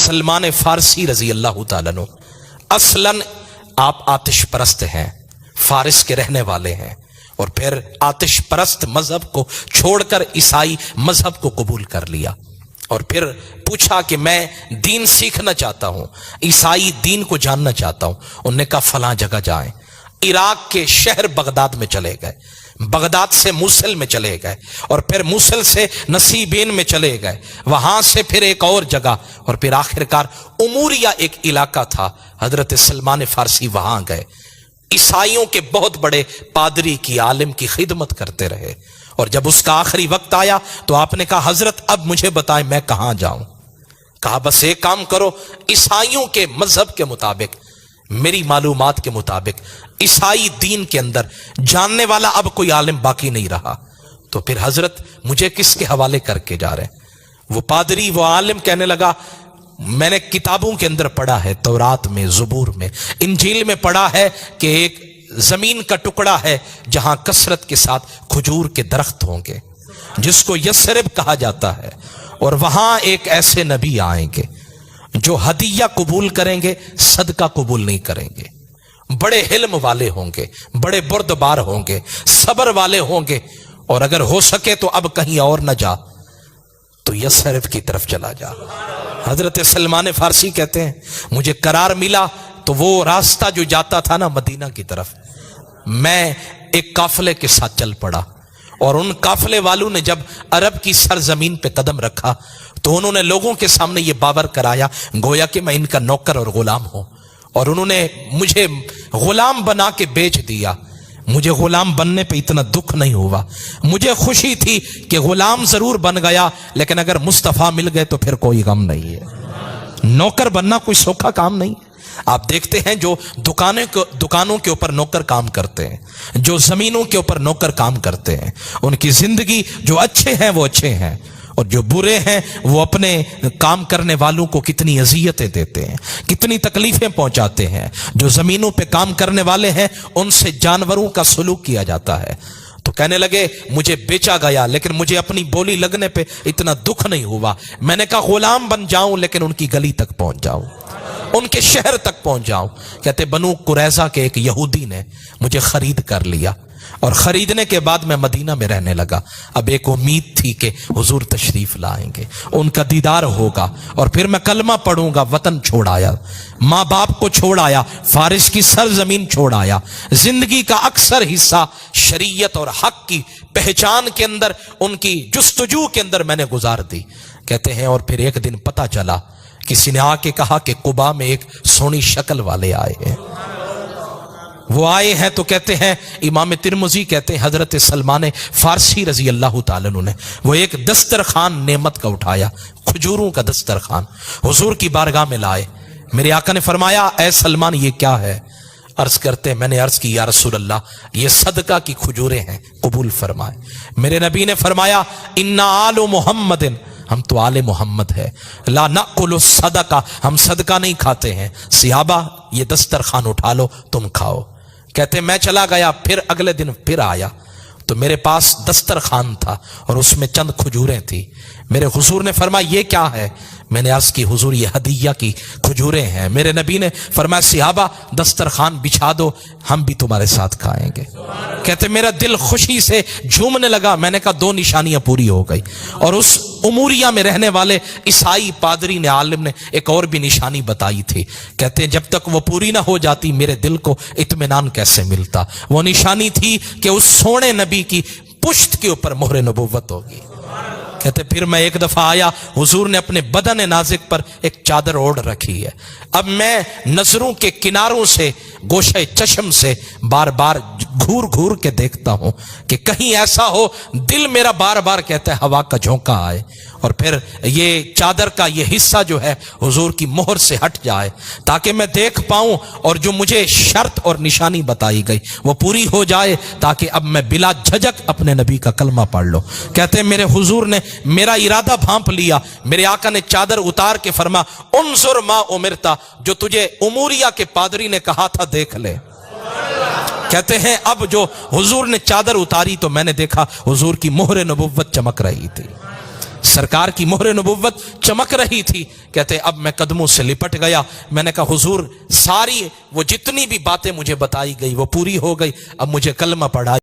سلمان فارسی رضی اللہ تعالیٰ عنہ اصلاً آپ آتش پرست ہیں، فارس کے رہنے والے ہیں، اور پھر آتش پرست مذہب کو چھوڑ کر عیسائی مذہب کو قبول کر لیا، اور پھر پوچھا کہ میں دین سیکھنا چاہتا ہوں، عیسائی دین کو جاننا چاہتا ہوں۔ انہوں نے کہا فلاں جگہ جائیں۔ عراق کے شہر بغداد میں چلے گئے، بغداد سے موصل میں چلے گئے، اور پھر موصل سے نصیبین میں چلے گئے، وہاں سے پھر ایک اور جگہ، اور پھر آخرکار اموریہ ایک علاقہ تھا، حضرت سلمان فارسی وہاں گئے۔ عیسائیوں کے بہت بڑے پادری کی، عالم کی خدمت کرتے رہے، اور جب اس کا آخری وقت آیا تو آپ نے کہا حضرت اب مجھے بتائیں میں کہاں جاؤں؟ کہا بس ایک کام کرو، عیسائیوں کے مذہب کے مطابق، میری معلومات کے مطابق عیسائی دین کے اندر جاننے والا اب کوئی عالم باقی نہیں رہا، تو پھر حضرت مجھے کس کے حوالے کر کے جا رہے ہیں؟ وہ پادری، وہ عالم کہنے لگا میں نے کتابوں کے اندر پڑھا ہے، تورات میں، زبور میں، انجیل میں پڑھا ہے کہ ایک زمین کا ٹکڑا ہے جہاں کثرت کے ساتھ کھجور کے درخت ہوں گے، جس کو یثرب کہا جاتا ہے، اور وہاں ایک ایسے نبی آئیں گے جو ہدیہ قبول کریں گے، صدقہ قبول نہیں کریں گے، بڑے علم والے ہوں گے، بڑے بردبار ہوں گے، صبر والے ہوں گے، اور اگر ہو سکے تو اب کہیں اور نہ جا تو یثرب کی طرف چلا جا۔ حضرت سلمان فارسی کہتے ہیں مجھے قرار ملا تو وہ راستہ جو جاتا تھا نا مدینہ کی طرف، میں ایک قافلے کے ساتھ چل پڑا، اور ان قافلے والوں نے جب عرب کی سرزمین پہ قدم رکھا تو انہوں نے لوگوں کے سامنے یہ باور کرایا گویا کہ میں ان کا نوکر اور غلام ہوں، اور انہوں نے مجھے غلام بنا کے بیچ دیا۔ مجھے غلام بننے پہ اتنا دکھ نہیں ہوا، مجھے خوشی تھی کہ غلام ضرور بن گیا، لیکن اگر مصطفیٰ مل گئے تو پھر کوئی غم نہیں ہے۔ نوکر بننا کوئی سوکھا کام نہیں۔ آپ دیکھتے ہیں جو دکانوں کے اوپر نوکر کام کرتے ہیں، جو زمینوں کے اوپر نوکر کام کرتے ہیں، ان کی زندگی جو اچھے ہیں وہ اچھے ہیں، اور جو برے ہیں وہ اپنے کام کرنے والوں کو کتنی اذیتیں دیتے ہیں، کتنی تکلیفیں پہنچاتے ہیں۔ جو زمینوں پہ کام کرنے والے ہیں ان سے جانوروں کا سلوک کیا جاتا ہے۔ تو کہنے لگے مجھے بیچا گیا لیکن مجھے اپنی بولی لگنے پہ اتنا دکھ نہیں ہوا، میں نے کہا غلام بن جاؤں لیکن ان کی گلی تک پہنچ جاؤں، ان کے شہر تک پہنچ جاؤں۔ کہتے بنو قریظہ کے ایک یہودی نے مجھے خرید کر لیا، اور خریدنے کے بعد میں مدینہ میں رہنے لگا۔ اب ایک امید تھی کہ حضور تشریف لائیں گے، ان کا دیدار ہوگا، اور پھر میں کلمہ پڑھوں گا۔ وطن چھوڑ آیا، ماں باپ کو چھوڑ آیا، فارس کی سرزمین چھوڑ آیا، زندگی کا اکثر حصہ شریعت اور حق کی پہچان کے اندر، ان کی جستجو کے اندر میں نے گزار دی۔ کہتے ہیں اور پھر ایک دن پتہ چلا، کسی نے آ کے کہا کہ قباء میں ایک سونی شکل والے آئے ہیں۔ وہ آئے ہیں تو کہتے ہیں امام ترمذی کہتے ہیں حضرت سلمان فارسی رضی اللہ تعالیٰ عنہ نے وہ ایک دسترخوان نعمت کا اٹھایا، کھجوروں کا دسترخوان حضور کی بارگاہ میں لائے۔ میرے آقا نے فرمایا اے سلمان یہ کیا ہے؟ عرض کرتے میں نے عرض کی یا رسول اللہ یہ صدقہ کی کھجوریں ہیں، قبول فرمائے۔ میرے نبی نے فرمایا انا آل محمد، ہم تو آل محمد ہے، لا نأکل الصدقہ، ہم صدقہ نہیں کھاتے ہیں۔ صحابہ یہ دسترخوان اٹھا لو تم کھاؤ۔ کہتے میں چلا گیا، پھر اگلے دن پھر آیا تو میرے پاس دسترخوان تھا اور اس میں چند کھجوریں تھی۔ میرے حضور نے فرمایا یہ کیا ہے؟ میں نے عرض کی حضور یہ ہدیہ کی کھجوریں ہیں۔ میرے نبی نے فرمایا صحابہ دسترخوان بچھا دو، ہم بھی تمہارے ساتھ کھائیں گے۔ کہتے میرا دل خوشی سے جھومنے لگا۔ میں نے کہا دو نشانیاں پوری ہو گئی۔ اور اس اموریہ میں رہنے والے عیسائی پادری نے، عالم نے ایک اور بھی نشانی بتائی تھی۔ کہتے جب تک وہ پوری نہ ہو جاتی میرے دل کو اطمینان کیسے ملتا؟ وہ نشانی تھی کہ اس سونے نبی کی پشت کے اوپر مہر نبوت ہوگی۔ کہتے پھر میں ایک دفعہ آیا، حضور نے اپنے بدن نازک پر ایک چادر اوڑھ رکھی ہے۔ اب میں نظروں کے کناروں سے، گوشے چشم سے بار بار گھور گھور کے دیکھتا ہوں کہ کہیں ایسا ہو، دل میرا بار بار کہتا ہے ہوا کا جھونکا آئے اور پھر یہ چادر کا یہ حصہ جو ہے حضور کی مہر سے ہٹ جائے تاکہ میں دیکھ پاؤں، اور جو مجھے شرط اور نشانی بتائی گئی وہ پوری ہو جائے تاکہ اب میں بلا جھجک اپنے نبی کا کلمہ پڑھ لوں۔ کہتے ہیں میرے حضور نے میرا ارادہ بھانپ لیا۔ میرے آقا نے چادر اتار کے فرما انظر ما امرتا، جو تجھے اموریہ کے پادری نے کہا تھا دیکھ لے۔ کہتے ہیں اب جو حضور نے چادر اتاری تو میں نے دیکھا حضور کی مہر نبوت چمک رہی تھی۔ سرکار کی مہر نبوت چمک رہی تھی. کہتے اب میں قدموں سے لپٹ گیا. میں نے کہا حضور ساری وہ جتنی بھی باتیں مجھے بتائی گئی وہ پوری ہو گئی, اب مجھے کلمہ پڑھائیے.